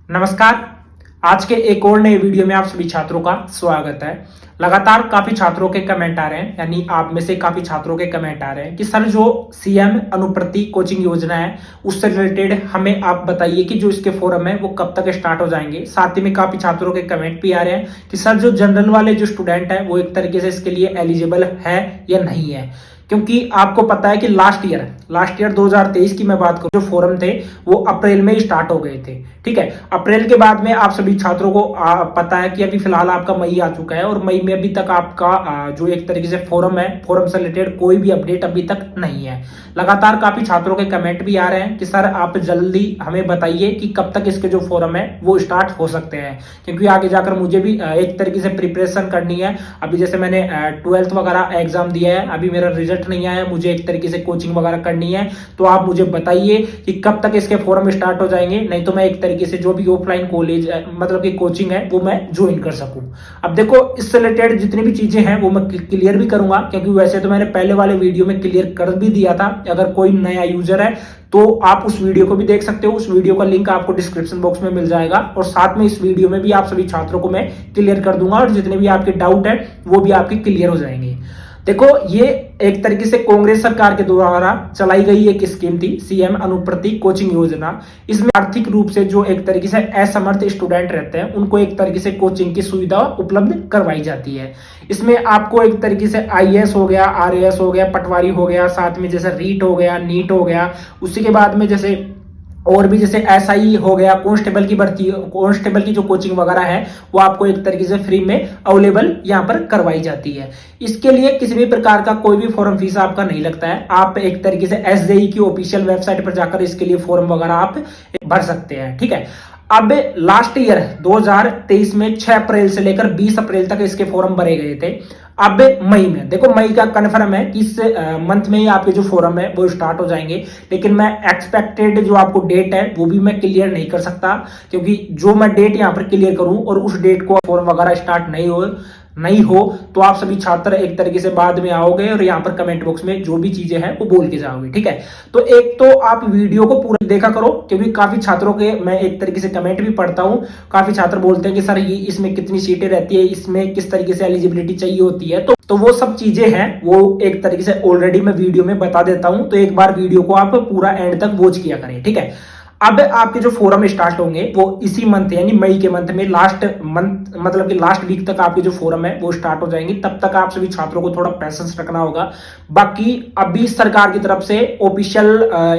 नमस्कार। आज के एक और नए वीडियो में आप सभी छात्रों का स्वागत है। लगातार काफी छात्रों के कमेंट आ रहे हैं, यानी आप में से काफी छात्रों के कमेंट आ रहे हैं कि सर जो सीएम अनुप्रति कोचिंग योजना है उससे रिलेटेड हमें आप बताइए कि जो इसके फोरम है वो कब तक स्टार्ट हो जाएंगे। साथ ही में काफी छात्रों के कमेंट भी आ रहे हैं कि सर जो जनरल वाले जो स्टूडेंट है वो एक तरीके से इसके लिए एलिजिबल है या नहीं है, क्योंकि आपको पता है कि लास्ट ईयर 2023 की मैं बात करूं, जो फोरम थे वो अप्रैल में ही स्टार्ट हो गए थे। ठीक है, अप्रैल के बाद में आप सभी छात्रों को पता है कि अभी फिलहाल आपका मई आ चुका है और मई में अभी तक आपका जो एक तरीके से फोरम है, फोरम से रिलेटेड कोई भी अपडेट अभी तक नहीं है। लगातार काफी छात्रों के कमेंट भी आ रहे हैं कि सर आप जल्दी हमें बताइए कि कब तक इसके जो फोरम है वो स्टार्ट हो सकते हैं, क्योंकि आगे जाकर मुझे भी एक तरीके से प्रिपरेशन करनी है। अभी जैसे मैंने 12th वगैरह एग्जाम दिया है, अभी मेरा रिजल्ट नहीं आया, मुझे एक तरीके से कोचिंग वगैरह करनी है। तो आप मुझे बताइए कि कब तक इसके फोरम स्टार्ट हो जाएंगे, नहीं तो मैं एक तरीके से जो भी ऑफलाइन कॉलेज मतलब कि कोचिंग है वो मैं ज्वाइन कर सकूं। अब देखो, इससे रिलेटेड जितनी भी चीजें हैं वो मैं क्लियर भी करूंगा, क्योंकि वैसे तो मैंने पहले वाले वीडियो में क्लियर कर भी दिया था। अगर कोई नया यूजर है तो आप उस वीडियो को भी देख सकते हो, उस वीडियो का लिंक आपको डिस्क्रिप्शन बॉक्स में मिल जाएगा। और साथ में इस वीडियो में भी आप सभी छात्रों को मैं क्लियर कर दूंगा और जितने भी आपके डाउट है वो भी आपके क्लियर हो जाएंगे। देखो, ये एक तरीके से कांग्रेस सरकार के द्वारा चलाई गई एक स्कीम थी, सीएम अनुप्रति कोचिंग योजना। इसमें आर्थिक रूप से जो एक तरीके से असमर्थ स्टूडेंट रहते हैं उनको एक तरीके से कोचिंग की सुविधा उपलब्ध करवाई जाती है। इसमें आपको एक तरीके से आईएएस हो गया, आरएएस हो गया, पटवारी हो गया, साथ में जैसे रीट हो गया, नीट हो गया, उसी के बाद में जैसे और भी जैसे एसआई हो गया, कांस्टेबल की भर्ती, कांस्टेबल की जो कोचिंग वगैरह है वो आपको एक तरीके से फ्री में अवेलेबल यहाँ पर करवाई जाती है। इसके लिए किसी भी प्रकार का कोई भी फॉर्म फीस आपका नहीं लगता है। आप एक तरीके से एसजेई की ऑफिशियल वेबसाइट पर जाकर इसके लिए फॉर्म वगैरह आप भर सकते हैं। ठीक है, अब लास्ट ईयर 2023 में 6 अप्रैल से लेकर 20 अप्रैल तक इसके फॉर्म भरे गए थे। अब मई में देखो, मई का कन्फर्म है कि इस मंथ में ही आपके जो फोरम है वो स्टार्ट हो जाएंगे, लेकिन मैं एक्सपेक्टेड जो आपको डेट है वो भी मैं क्लियर नहीं कर सकता, क्योंकि जो मैं डेट यहाँ पर क्लियर करूं और उस डेट को फॉरम वगैरह स्टार्ट नहीं हो तो आप सभी छात्र एक तरीके से बाद में आओगे और यहाँ पर कमेंट बॉक्स में जो भी चीजें हैं वो बोल के जाओगे। ठीक है, तो एक तो आप वीडियो को पूरा देखा करो, क्योंकि काफी छात्रों के मैं एक तरीके से कमेंट भी पढ़ता हूँ। काफी छात्र बोलते हैं कि सर ये इसमें कितनी सीटें रहती है, इसमें किस तरीके से एलिजिबिलिटी चाहिए होती है, तो वो सब चीजें हैं वो एक तरीके से ऑलरेडी मैं वीडियो में बता देता हूं। तो एक बार वीडियो को आप पूरा एंड तक वॉच किया करें। ठीक है, अब आपके जो फोरम स्टार्ट होंगे वो इसी मंथ यानी मई के मंथ में लास्ट मंथ मतलब कि लास्ट वीक तक आपके जो फोरम है वो स्टार्ट हो जाएंगे। तब तक आप सभी छात्रों को थोड़ा पेशेंस रखना होगा। बाकी अभी सरकार की तरफ से ऑफिशियल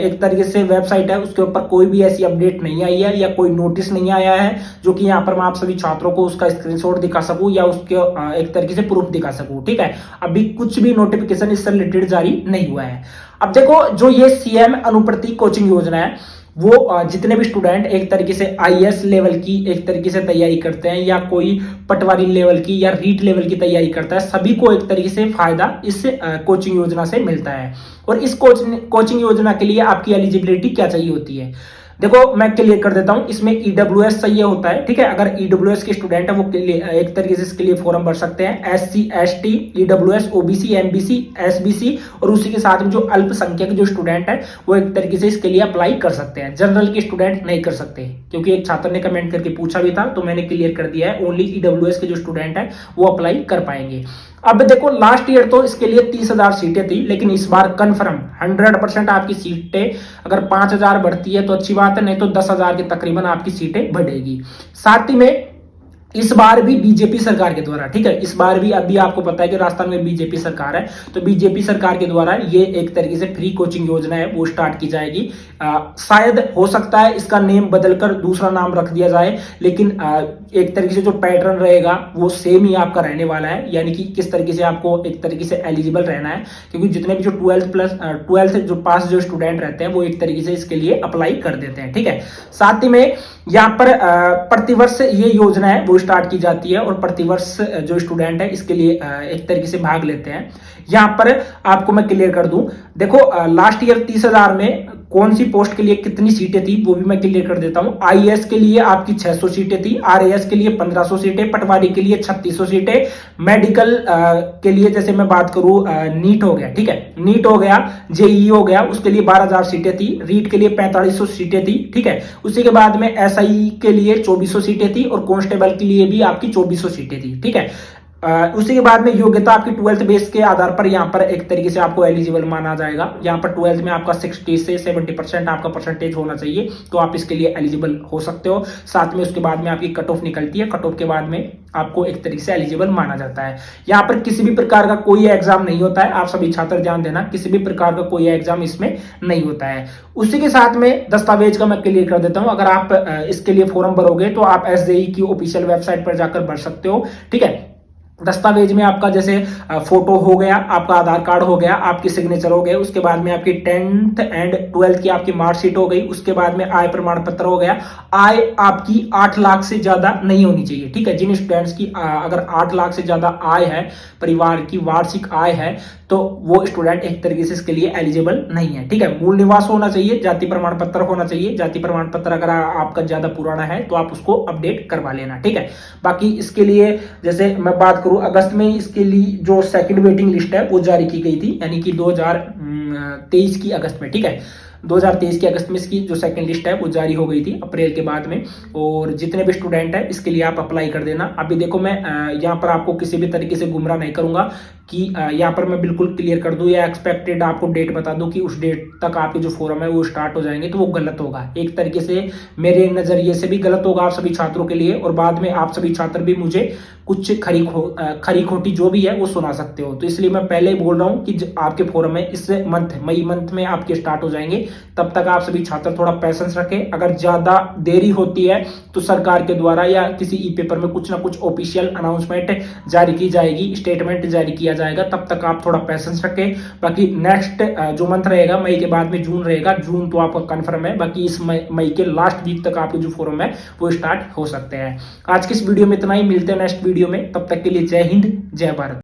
एक तरीके से वेबसाइट है, उसके ऊपर कोई भी ऐसी अपडेट नहीं आई है या कोई नोटिस नहीं आया है जो कि यहाँ पर मैं आप सभी छात्रों को उसका स्क्रीनशॉट दिखा सकूं या उसके एक तरीके से प्रूफ दिखा सकूं। ठीक है, अभी कुछ भी नोटिफिकेशन इससे रिलेटेड जारी नहीं हुआ है। अब देखो, जो ये सीएम अनुप्रति कोचिंग योजना है वो जितने भी स्टूडेंट एक तरीके से आईएएस लेवल की एक तरीके से तैयारी करते हैं या कोई पटवारी लेवल की या रीट लेवल की तैयारी करता है, सभी को एक तरीके से फायदा इस कोचिंग योजना से मिलता है। और इस कोचिंग योजना के लिए आपकी एलिजिबिलिटी क्या चाहिए होती है, देखो मैं क्लियर कर देता हूं। इसमें ईडब्ल्यूएस चाहिए होता है। ठीक है, अगर ईडब्ल्यूएस के स्टूडेंट है वो एक तरीके से इसके लिए फॉर्म भर सकते हैं। SC, ST, EWS, OBC, MBC, SBC और उसी के साथ में जो अल्पसंख्यक जो स्टूडेंट है वो एक तरीके से इसके लिए अप्लाई कर सकते हैं। जनरल के स्टूडेंट नहीं कर सकते, क्योंकि एक छात्र ने कमेंट करके पूछा भी था, तो मैंने क्लियर कर दिया है। ओनली ईडब्ल्यूएस के जो स्टूडेंट है वो अप्लाई कर पाएंगे। अब देखो, लास्ट ईयर तो इसके लिए 30,000 सीटें थी, लेकिन इस बार कंफर्म 100% आपकी सीटें अगर 5,000 बढ़ती है तो अच्छी बात है, नहीं तो 10,000 के तकरीबन आपकी सीटें बढ़ेगी। साथ ही में इस बार भी बीजेपी सरकार के द्वारा, ठीक है, इस बार भी अभी आपको पता है कि राजस्थान में बीजेपी सरकार है, तो बीजेपी सरकार के द्वारा ये एक तरीके से फ्री कोचिंग योजना है वो स्टार्ट की जाएगी। शायद हो सकता है इसका नेम बदलकर दूसरा नाम रख दिया जाए, लेकिन एक तरीके से जो पैटर्न रहेगा वो सेम ही आपका रहने वाला है, यानी कि किस तरीके से आपको एक तरीके से एलिजिबल रहना है, क्योंकि जितने भी जो 12th जो पास जो स्टूडेंट रहते हैं वो एक तरीके से इसके लिए अप्लाई कर देते हैं। ठीक है, साथ ही में यहाँ पर प्रतिवर्ष ये योजना है वो स्टार्ट की जाती है और प्रतिवर्ष जो स्टूडेंट है इसके लिए एक तरीके से भाग लेते हैं। यहाँ पर आपको मैं क्लियर कर दूं, देखो लास्ट ईयर 30,000 में कौन सी पोस्ट के लिए कितनी सीटें थी वो भी मैं क्लियर कर देता हूं। आईएएस के लिए आपकी 600 सीटें थी, आरएएस के लिए 1500 सीटें, पटवारी के लिए 3600 सीटें, मेडिकल के लिए जैसे मैं बात करूं नीट हो गया, ठीक है, नीट हो गया, जेई हो गया, उसके लिए 12000 सीटें थी, रीट के लिए 4500 सीटें थी, ठीक है। उसी के बाद में एसआई के लिए 2400 सीटें थी और कांस्टेबल के लिए भी आपकी 2400 सीटें थी, ठीक है। उसी के बाद में योग्यता आपकी 12th बेस के आधार पर यहाँ पर एक तरीके से आपको एलिजिबल माना जाएगा। यहाँ पर 12th में आपका 60 से 70% आपका परसेंटेज होना चाहिए, तो आप इसके लिए एलिजिबल हो सकते हो। साथ में उसके बाद में आपकी कट ऑफ निकलती है, कट ऑफ के बाद में आपको एक तरीके से एलिजिबल माना जाता है। यहाँ पर किसी भी प्रकार का कोई एग्जाम नहीं होता है, आप सभी छात्र ध्यान देना, किसी भी प्रकार का कोई एग्जाम इसमें नहीं होता है। उसी के साथ में दस्तावेज का मैं क्लियर कर देता हूं। अगर आप इसके लिए फॉर्म भरोगे तो आप एसजेई की ऑफिशियल वेबसाइट पर जाकर भर सकते हो, ठीक है। दस्तावेज में आपका जैसे फोटो हो गया, आपका आधार कार्ड हो गया, आपकी सिग्नेचर हो गए, उसके बाद में आपकी 10th एंड 12th की आपकी मार्कशीट हो गई, उसके बाद में आय प्रमाण पत्र हो गया। आय आपकी 8 लाख से ज्यादा नहीं होनी चाहिए, ठीक है। जिन स्टूडेंट्स की अगर 8 लाख से ज्यादा आय है, परिवार की वार्षिक आय है, तो वो स्टूडेंट एक तरीके से इसके लिए एलिजिबल नहीं है, ठीक है। मूल निवास होना चाहिए, जाति प्रमाण पत्र होना चाहिए, जाति प्रमाण पत्र अगर आपका ज्यादा पुराना है तो आप उसको अपडेट करवा लेना, ठीक है। बाकी इसके लिए जैसे मैं बात करूं, अगस्त में इसके लिए जो सेकंड वेटिंग लिस्ट है वो जारी की गई थी, यानी कि 2023 की अगस्त में, ठीक है। 2023 के अगस्त में इसकी जो सेकंड लिस्ट है वो जारी हो गई थी अप्रैल के बाद में। और जितने भी स्टूडेंट है इसके लिए आप अप्लाई कर देना। अभी देखो मैं यहाँ पर आपको किसी भी तरीके से गुमराह नहीं करूंगा कि यहाँ पर मैं बिल्कुल क्लियर कर दूं या एक्सपेक्टेड आपको डेट बता दूं कि उस डेट तक आपके जो फॉरम है वो स्टार्ट हो जाएंगे, तो वो गलत होगा। एक तरीके से मेरे नजरिए से भी गलत होगा आप सभी छात्रों के लिए, और बाद में आप सभी छात्र भी मुझे कुछ खरी खोटी जो भी है वो सुना सकते हो। तो इसलिए मैं पहले ही बोल रहा हूँ कि आपके फॉरम है इस मंथ मई मंथ में आपके स्टार्ट हो जाएंगे। तब तक आप सभी छात्र थोड़ा पैसेंस रखें। अगर ज्यादा देरी होती है तो सरकार के द्वारा या किसी ई पेपर में कुछ ना कुछ ऑफिशियल अनाउंसमेंट जारी की जाएगी, स्टेटमेंट जारी किया जाएगा, तब तक आप थोड़ा पैसेंस रखें। बाकी नेक्स्ट जो मंथ रहेगा मई के बाद में जून रहेगा, जून तो आपका कंफर्म है, बाकी इस मई के लास्ट वीक तक आपके जो फॉरम है वो स्टार्ट हो सकते हैं। आज की इस वीडियो में इतना ही, मिलते हैं नेक्स्ट वीडियो में, तब तक के लिए जय हिंद जय भारत।